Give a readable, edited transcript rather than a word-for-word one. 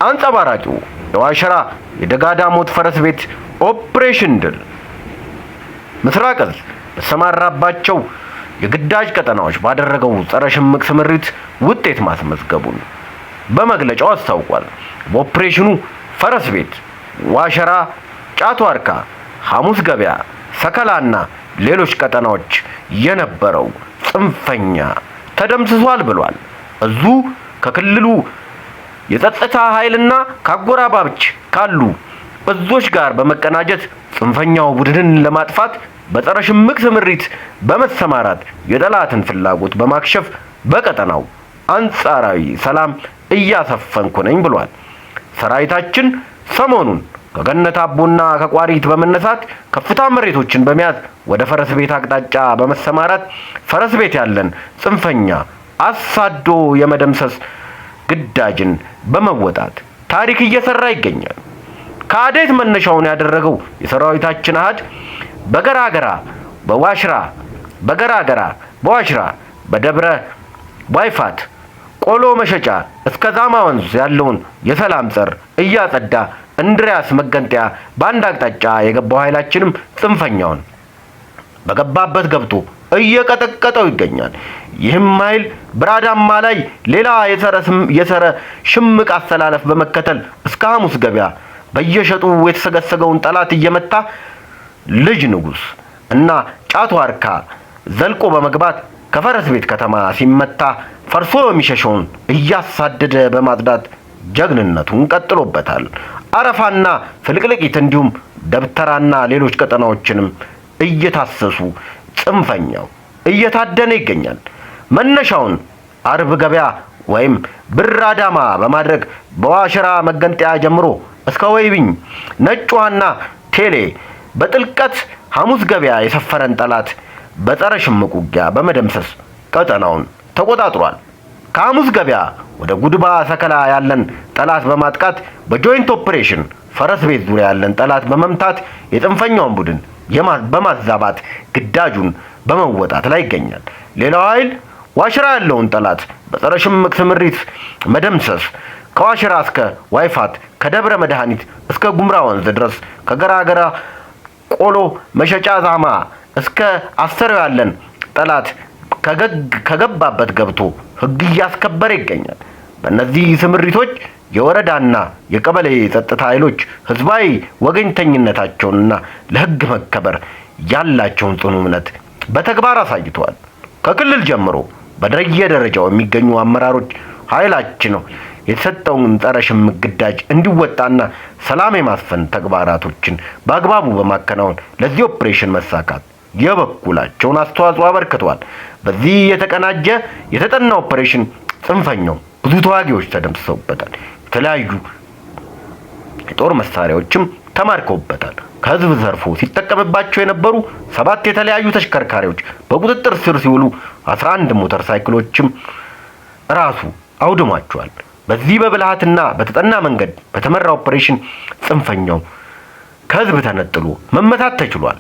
አንጸባራቂው የዋሸራ የደጋዳሞት ፈረስ ቤት ኦፕሬሽን ድል ምስራቅ እዝ በተሰማራባቸው የግዳጅ ቀጠናዎች ባደረገው ጸረ ሽምቅ ስምሪት ውጤት ማስመዝገቡን በመግለጫው አስታውቋል። በኦፕሬሽኑ ፈረስ ቤት፣ ዋሸራ፣ ጫቱ አርካ፣ ሐሙስ ገበያ፣ ሰከላና ሌሎች ቀጠናዎች የነበረው ጽንፈኛ ተደምስሷል ብሏል። እዙ ከክልሉ የጸጥታ ኃይልና ከአጎራባች ካሉ እዞች ጋር በመቀናጀት ጽንፈኛው ቡድንን ለማጥፋት በጸረ ሽምቅ ስምሪት በመሰማራት የጠላትን ፍላጎት በማክሸፍ በቀጠናው አንጻራዊ ሰላም እያሰፈንኩ ነኝ ብሏል። ሰራዊታችን ሰሞኑን ከገነት አቦና ከቋሪት በመነሳት ከፍታ መሬቶችን በመያዝ ወደ ፈረስ ቤት አቅጣጫ በመሰማራት ፈረስ ቤት ያለን ጽንፈኛ አሳዶ የመደምሰስ ግዳጅን በመወጣት ታሪክ እየሰራ ይገኛል። ከአዴት መነሻውን ያደረገው የሰራዊታችን አሃድ በገራገራ በዋሽራ በደብረ ዋይፋት ቆሎ መሸጫ እስከ ዛማ ወንዝ ያለውን የሰላም ጸር እያጸዳ እንድሪያስ መገንጠያ በአንድ አቅጣጫ የገባው ኃይላችንም ጽንፈኛውን በገባበት ገብቶ እየቀጠቀጠው ይገኛል። ይህም ኃይል ብራዳማ ላይ ሌላ የሰረ ሽምቅ አስተላለፍ በመከተል እስከ ሐሙስ ገበያ በየሸጡ የተሰገሰገውን ጠላት እየመታ ልጅ ንጉስ እና ጫቱ አርካ ዘልቆ በመግባት ከፈረስ ቤት ከተማ ሲመታ ፈርሶ የሚሸሸውን እያሳደደ በማጽዳት ጀግንነቱን ቀጥሎበታል። አረፋና ፍልቅልቂት እንዲሁም ደብተራና ሌሎች ቀጠናዎችንም እየታሰሱ ጽንፈኛው እየታደነ ይገኛል። መነሻውን አርብ ገበያ ወይም ብር አዳማ በማድረግ በዋሸራ መገንጠያ ጀምሮ እስከ ወይብኝ ነጭዋና ቴሌ በጥልቀት ሐሙስ ገበያ የሰፈረን ጠላት በጸረ ሽምቅ ውጊያ በመደምሰስ ቀጠናውን ተቆጣጥሯል። ከሐሙስ ገበያ ወደ ጉድባ ሰከላ ያለን ጠላት በማጥቃት በጆይንት ኦፕሬሽን ፈረስ ቤት ዙሪያ ያለን ጠላት በመምታት የጽንፈኛውን ቡድን በማዛባት ግዳጁን በመወጣት ላይ ይገኛል። ሌላው ኃይል ዋሽራ ያለውን ጠላት በጸረ ሽምቅ ስምሪት መደምሰስ ከዋሽራ እስከ ዋይፋት ከደብረ መድኃኒት እስከ ጉምራ ወንዝ ድረስ ከገራገራ ቆሎ መሸጫ ዛማ እስከ አስተሪው ያለን ጠላት ከገባበት ገብቶ ሕግ እያስከበረ ይገኛል። በእነዚህ ስምሪቶች የወረዳና የቀበሌ ጸጥታ ኃይሎች ህዝባዊ ወገኝተኝነታቸውንና ለሕግ መከበር ያላቸውን ጽኑ እምነት በተግባር አሳይተዋል። ከክልል ጀምሮ በየደረጃው የሚገኙ አመራሮች ኃይላችን የተሰጠውን ጸረ ሽምቅ ግዳጅ እንዲወጣና ሰላም የማስፈን ተግባራቶችን በአግባቡ በማከናወን ለዚህ ኦፕሬሽን መሳካት የበኩላቸውን አስተዋጽኦ አበርክተዋል። በዚህ የተቀናጀ የተጠና ኦፕሬሽን ጽንፈኛው ብዙ ተዋጊዎች ተደምስሰውበታል። የተለያዩ የጦር መሳሪያዎችም ተማርከውበታል። ከህዝብ ዘርፎ ሲጠቀምባቸው የነበሩ 7 የተለያዩ ተሽከርካሪዎች በቁጥጥር ስር ሲውሉ 11 ሞተር ሳይክሎችም ራሱ አውድሟቸዋል። በዚህ በብልሃትና በተጠና መንገድ በተመራ ኦፕሬሽን ጽንፈኛው ከህዝብ ተነጥሎ መመታት ተችሏል።